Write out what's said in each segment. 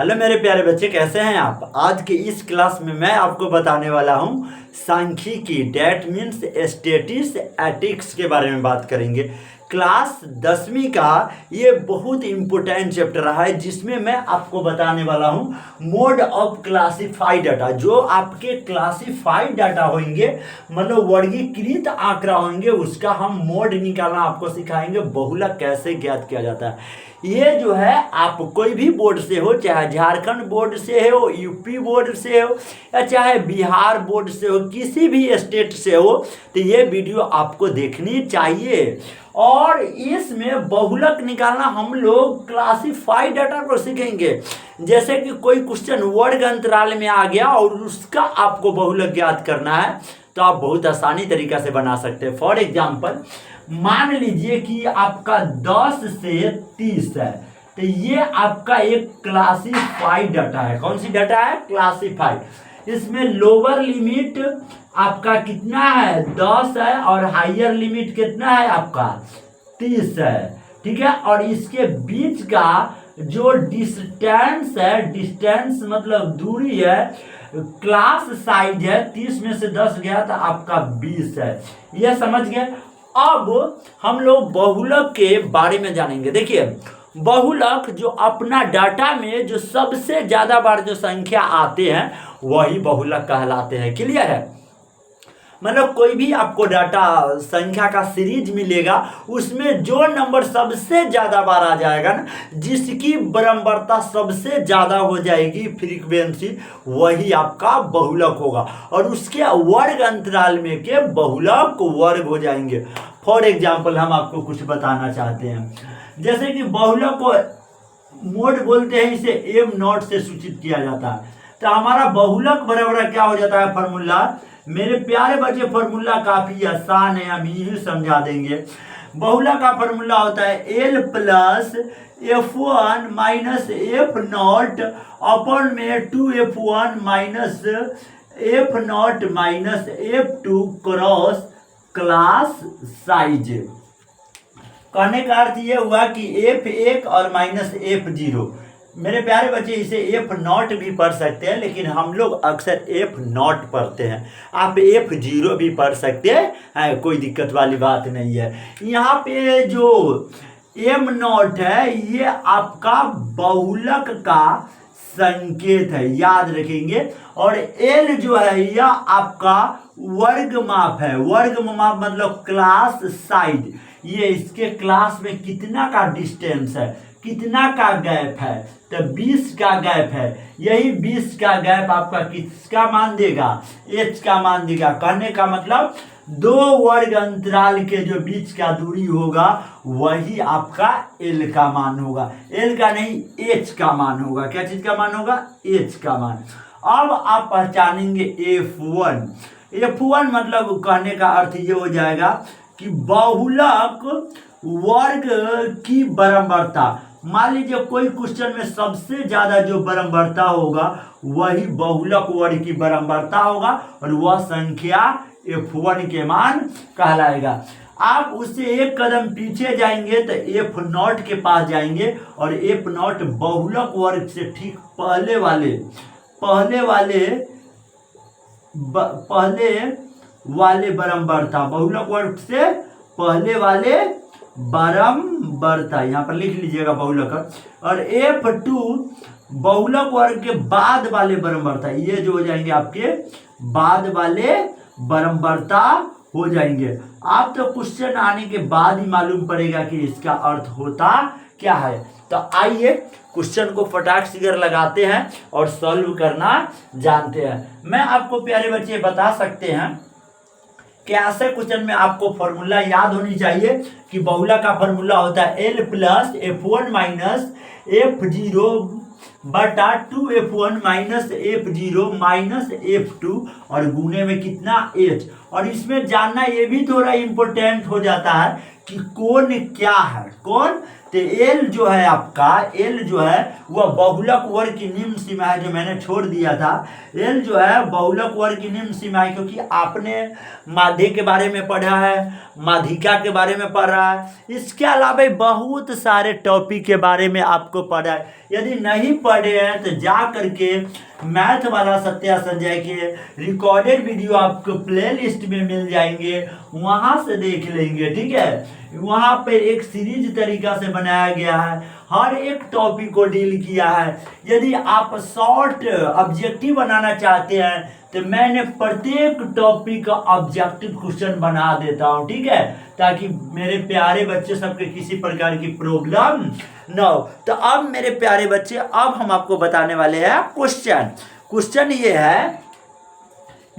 Hello मेरे प्यारे बच्चे, कैसे हैं आप। आज के इस क्लास में मैं आपको बताने वाला हूं सांख्यिकी, डैट मीन्स स्टैटिस्टिक्स के बारे में बात करेंगे। क्लास 10वीं का ये बहुत इम्पोर्टेंट चैप्टर रहा है, जिसमें मैं आपको बताने वाला हूं मोड ऑफ क्लासिफाइड डाटा। जो आपके क्लासिफाइड डाटा होंगे, मतलब वर्गीकृत आंकड़ा होंगे, उसका हम मोड निकालना आपको सिखाएंगे। बहुलक कैसे ज्ञात किया जाता है, ये जो है आप कोई भी बोर्ड से हो, चाहे झारखंड बोर्ड से हो, यूपी बोर्ड से हो, या चाहे बिहार बोर्ड से हो, किसी भी स्टेट से हो, तो ये वीडियो आपको देखनी चाहिए। और इसमें बहुलक निकालना हम लोग क्लासिफाइड डाटा को सीखेंगे। जैसे कि कोई क्वेश्चन वर्ग अंतराल में आ गया और उसका आपको बहुलक ज्ञात करना है, तो आप बहुत आसानी तरीका से बना सकते हैं। फॉर एग्जाम्पल, मान लीजिए कि आपका 10 से 30 है, तो ये आपका एक क्लासिफाइड डाटा है। कौन सी डाटा है? क्लासिफाइड। इसमें लोअर लिमिट आपका कितना है? 10 है, और हायर लिमिट कितना है आपका? 30 है। ठीक है, और इसके बीच का जो डिस्टेंस है, डिस्टेंस मतलब दूरी है, क्लास साइज है, 30 में से 10 गया तो आपका 20 है। ये समझ गए। अब हम लोग बहुलक के बारे में जानेंगे। देखिए, बहुलक जो अपना डाटा में जो सबसे ज्यादा बार जो संख्या आते हैं, वही बहुलक कहलाते हैं। क्लियर है? मतलब कोई भी आपको डाटा संख्या का सीरीज मिलेगा, उसमें जो नंबर सबसे ज्यादा बार आ जाएगा ना, जिसकी बराबरता सबसे ज्यादा हो जाएगी फ्रीक्वेंसी, वही आपका बहुलक होगा। और उसके वर्ग अंतराल में के बहुलक वर्ग हो जाएंगे। फॉर एग्जाम्पल, हम आपको कुछ बताना चाहते हैं। जैसे कि बहुलक को मोड बोलते हैं, इसे एम नॉट से सूचित किया जाता है। तो हमारा बहुलक बराबर क्या हो जाता है? फॉर्मूला। मेरे प्यारे बच्चे, फॉर्मूला काफी आसान है, हम यही समझा देंगे। बहुलक का फॉर्मूला होता है L plus F1 minus F0 अपन में 2F1 minus F0 minus F2 cross class size. कहने का अर्थ यह हुआ कि F1 और माइनस F0। मेरे प्यारे बच्चे, इसे F0 भी पढ़ सकते हैं, लेकिन हम लोग अक्सर F0 पढ़ते हैं। आप F0 भी पढ़ सकते हैं, कोई दिक्कत वाली बात नहीं है। यहाँ पे जो M0 है, ये आपका बहुलक का संकेत है, याद रखेंगे। और L जो है, यह आपका वर्ग माप है। वर्ग माप मतलब क्लास साइज। ये इसके क्लास में कितना का डिस्टेंस है, कितना का गैप है, तो 20 का गैप है। यही 20 का गैप आपका किसका मान देगा? h का मान देगा। कहने का मतलब दो वर्ग अंतराल के जो बीच का दूरी होगा, वही आपका l का मान होगा। l का नहीं, h का मान होगा। क्या चीज का मान होगा? h का मान। अब आप पहचानेंगे F1। F1 मतलब कहने का अर्थ ये हो जाएगा कि बहुलक वर्ग की बराबरता। मान लीजिए कोई क्वेश्चन में सबसे ज्यादा जो बराबरता होगा, वही बहुलक वर्ग की बराबरता होगा, और वह संख्या F1 के मान कहलाएगा। आप उससे एक कदम पीछे जाएंगे तो F0 के पास जाएंगे, और F0 बहुलक वर्ग से ठीक पहले वाले बराबरता, बहुलक वर्ग से पहले वाले बराबरता, यहाँ पर लिख लीजिएगा बहुलक। और F2 बहुलक वर्ग के बाद वाले बराबरता, ये जो हो जाएंगे आपके बाद वाले बराबरता हो जाएंगे। आप तो क्वेश्चन आने के बाद ही मालूम पड़ेगा कि इसका अर्थ होता क्या है। तो आइए क्वेश्चन को फटाक सिगर लगाते हैं और सॉल्व करना जानते हैं। मैं आपको प्यारे बच्चे बता सकते हैं कि ऐसे क्वेश्चन में आपको फॉर्मूला याद होनी चाहिए कि बहुलक का फॉर्मूला होता है L plus F1 minus F0 बटा 2F1 minus F0 minus F2, और गुने में कितना h। और इसमें जानना ये भी थोड़ा इंपॉर्टेंट हो जाता है कि कोण क्या है। कोण तो एल जो है आपका, एल जो है वह बहुलक वर्ग की निम्न सीमा है, जो मैंने छोड़ दिया था। एल जो है बहुलक वर्ग की निम्न सीमा है, क्योंकि आपने माध्य के बारे में पढ़ा है, माध्यिका के बारे में पढ़ रहा है, इसके अलावा बहुत सारे टॉपिक के बारे में आपको पढ़ा है। यदि नहीं पढ़े हैं तो जा करके मैथ वाला सत्या संजय के रिकॉर्डेड वीडियो आपको प्लेलिस्ट में मिल जाएंगे, वहां से देख लेंगे, ठीक है। वहां पे एक सीरीज तरीका से बनाया गया है, हर एक टॉपिक को डील किया है। यदि आप शॉर्ट ऑब्जेक्टिव बनाना चाहते हैं तो मैंने प्रत्येक टॉपिक का ऑब्जेक्टिव क्वेश्चन बना देता हूं, ठीक है, ताकि मेरे प्यारे बच्चे सबके किसी प्रकार की प्रॉब्लम न हो। तो अब मेरे प्यारे बच्चे, अब हम आपको बताने वाले हैं क्वेश्चन। क्वेश्चन ये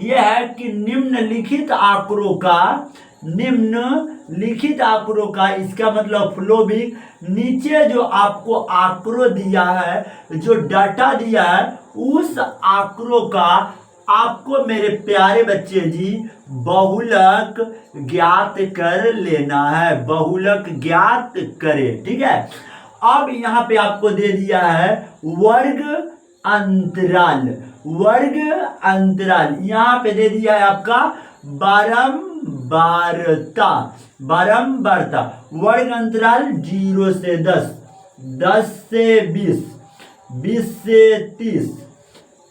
है कि निम्नलिखित आंकड़ों का इसका मतलब फ्लोविंग, नीचे जो आपको आंकड़ों दिया है, जो डाटा दिया है, उस आंकड़ों का आपको मेरे प्यारे बच्चे जी बहुलक ज्ञात कर लेना है, बहुलक ज्ञात करे, ठीक है। अब यहाँ पे आपको दे दिया है वर्ग अंतराल, यहाँ पे दे दिया है आपका बारंबारता, वर्ग अंतराल 0 से 10, 10 से 20, 20 से 30,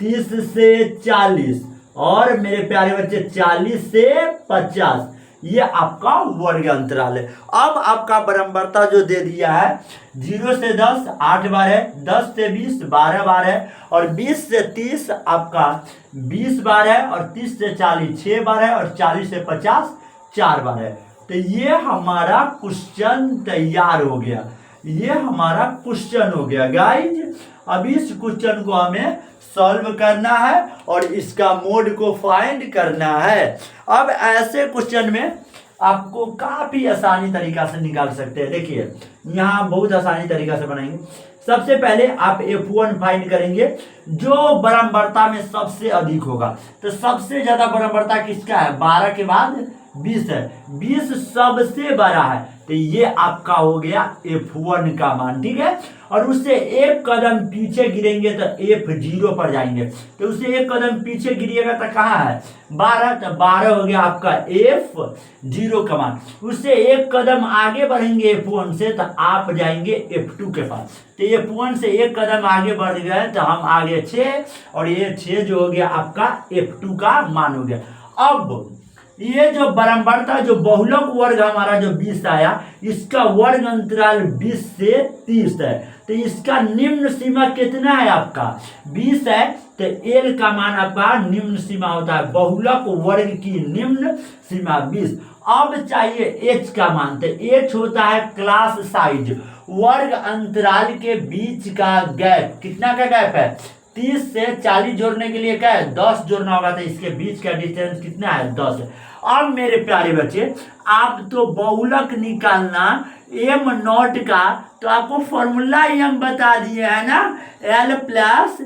30 से 40 और मेरे प्यारे बच्चे 40 से 50, ये आपका वर्ग अंतराल है। अब आपका बारंबारता जो दे दिया है 0 से 10 8 बार है, 10 से 20 12 बार है और 20 से 30 आपका 20 बार है और 30 से 40 6 बार है और 40 से 50 4 बार है। तो ये हमारा क्वेश्चन तैयार हो गया, ये हमारा क्वेश्चन हो गया गाइज। अब इस क्वेश्चन को हमें सॉल्व करना है और इसका मोड को फाइंड करना है। अब ऐसे क्वेश्चन में आपको काफी आसानी तरीका से निकाल सकते हैं। देखिए यहाँ बहुत आसानी तरीका से बनाएंगे। सबसे पहले आप F1 फाइंड करेंगे, जो बारंबारता में सबसे अधिक होगा। तो सबसे ज्यादा बारंबारता किसका है? 12 के बाद 20 है, 20 सबसे बड़ा है, तो ये आपका हो गया F1 का मान, ठीक है। और उससे एक कदम पीछे गिरेंगे तो F0 पर जाएंगे, तो उससे एक कदम पीछे गिरिएगा तो कहाँ है? 12, तो 12 हो गया आपका F0 का मान। उससे एक कदम आगे बढ़ेंगे F1 से तो आप जाएंगे F2 के पास, तो F1 से एक कदम आगे बढ़ गए तो हम आगे 6 और ये 6 जो हो गया आपका F2 का मान हो गया। अब ये जो बारंबारता जो बहुलक वर्ग हमारा जो 20 आया, इसका वर्ग अंतराल 20 से 30 है, तो इसका निम्न सीमा कितना है? आपका 20 है, तो एल का मान आपका निम्न सीमा होता है, बहुलक वर्ग की निम्न सीमा 20। अब चाहिए एच का मान, तो एच होता है क्लास साइज, वर्ग अंतराल के बीच का गैप। कितना का गैप है? 30 से 40 जोड़ने के लिए क्या है? 10 जोड़ना होगा, तो इसके बीच का डिस्टेंस कितना है? 10 है। अब मेरे प्यारे बच्चे, आप तो बहुलक निकालना एम नॉट का, तो आपको फॉर्मूला ही हम बता दिए है ना, L plus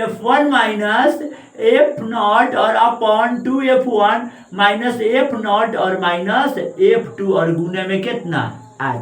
F1 minus F naught और upon 2F1 minus F naught और माइनस F2 और गुने में कितना? 8।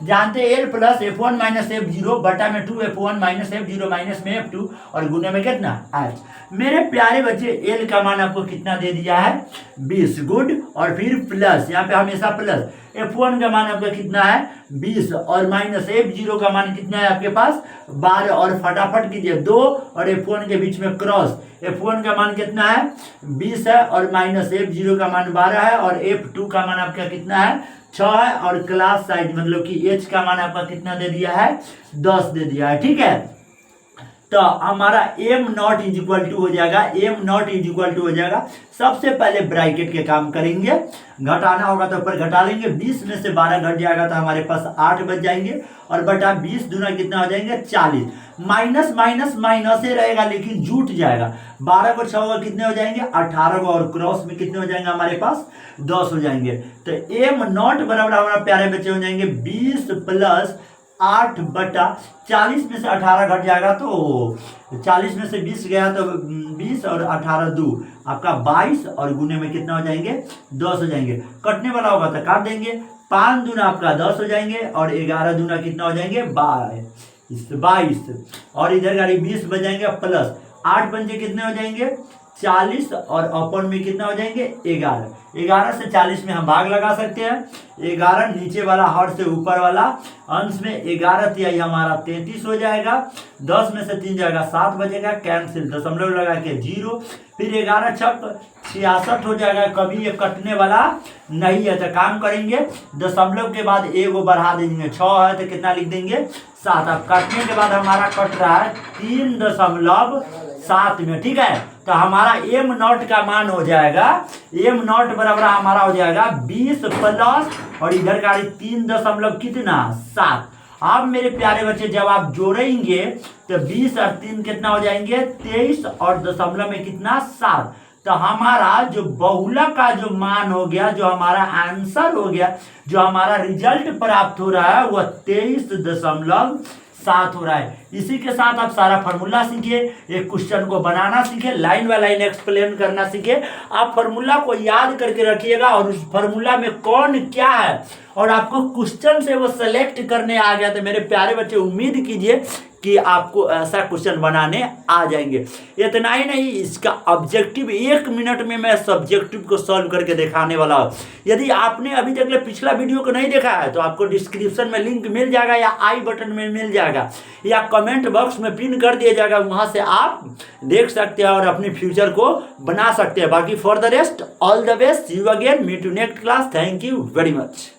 जानते हैं L plus F1 minus F0 बटा में 2F1 माइनस F0 माइनस में F2 और गुने में कितना? 8। मेरे प्यारे बच्चे, एल का मान आपको कितना दे दिया है? 20। गुड। और फिर प्लस, यहाँ पे हमेशा प्लस, F1 का मान आपका कितना है? 20 और माइनस F0 का मान कितना है आपके पास? 12 और फटाफट कीजिए 2 और F1 के बीच में क्रॉस, F1 का मान कितना है? 20 है और माइनस F0 का मान 12 है और F2 का मान आपका कितना है? 6 है और क्लास साइज मतलब कि H का मान आपका कितना दे दिया है? 10 दे दिया है, ठीक है। तो हमारा M naught is equal to हो जाएगा, M naught is equal to हो जाएगा। सबसे पहले ब्रैकेट के काम करेंगे, घटाना होगा तो ऊपर घटा लेंगे, 20 में से 12 घट जाएगा तो हमारे पास 8 बच जाएंगे और बटा 20 दूना कितना हो जाएंगे? 40। माइनस माइनस माइनस ही रहेगा लेकिन जुट जाएगा, 12 को 6 होगा कितने हो जाएंगे? 18 को, और क्रॉस में कितने हो जाएंगे हमारे पास? 10 हो जाएंगे। तो एम नॉट बराबर हमारा प्यारे बच्चे हो जाएंगे 20 प्लस 8/40 में से 18 घट जाएगा तो 40 में से 20 गया तो 20 और 18 2 आपका 22 और गुने में कितना हो जाएंगे 10 हो जाएंगे। कटने वाला होगा तो काट देंगे। 5 दूना आपका 10 हो जाएंगे और 11 दूना कितना हो जाएंगे 22 और इधर गाड़ी 20 बजाएंगे प्लस 8 पंजे कितने हो जाएंगे 40 और अपन में कितना हो जाएंगे 11 से 40 में हम भाग लगा सकते हैं। 11 नीचे वाला हर से ऊपर वाला अंश में 11 तिहाई हमारा 33 हो जाएगा। 10 में से 3 जाएगा 7 बजेगा, कैंसिल दशमलव लगा के 0। फिर 11 छक 66 हो जाएगा। कभी ये कटने वाला नहीं है तो काम करेंगे दशमलव के बाद एगो बढ़ा देंगे 6 है तो कितना लिख देंगे 7। अब काटने के बाद हमारा कट रहा है 3.7 में, ठीक है। तो हमारा एम नॉट का मान हो जाएगा एम नॉट बराबर हमारा हो जाएगा 20 प्लस और इधर का 3 कितना 7। अब मेरे प्यारे बच्चे जब आप जोड़ेंगे तो 20 और 3 कितना हो जाएंगे 23 और दशमलव में कितना 7। तो हमारा जो बहुलक का जो मान हो गया, जो हमारा आंसर हो गया, जो हमारा रिजल्ट प्राप्त हो रहा है वह 23.7 हो रहा है। इसी के साथ आप सारा फॉर्मूला सीखिए, एक क्वेश्चन को बनाना सीखे, लाइन बाय लाइन एक्सप्लेन करना सीखे। आप फॉर्मूला को याद करके रखिएगा और उस फॉर्मूला में कौन क्या है और आपको क्वेश्चन से वो सेलेक्ट करने आ गया तो मेरे प्यारे बच्चे उम्मीद कीजिए कि आपको ऐसा क्वेश्चन बनाने आ जाएंगे। इतना ही नहीं, इसका ऑब्जेक्टिव 1 मिनट में मैं सब्जेक्टिव को सॉल्व करके दिखाने वाला हूँ। यदि आपने अभी तक पिछला वीडियो को नहीं देखा है तो आपको डिस्क्रिप्शन में लिंक मिल जाएगा या आई बटन में मिल जाएगा या कमेंट बॉक्स में पिन कर दिया जाएगा, वहाँ से आप देख सकते हैं और अपने फ्यूचर को बना सकते हैं। बाकी for the rest all the best, see you again, meet you next class. Thank you very much.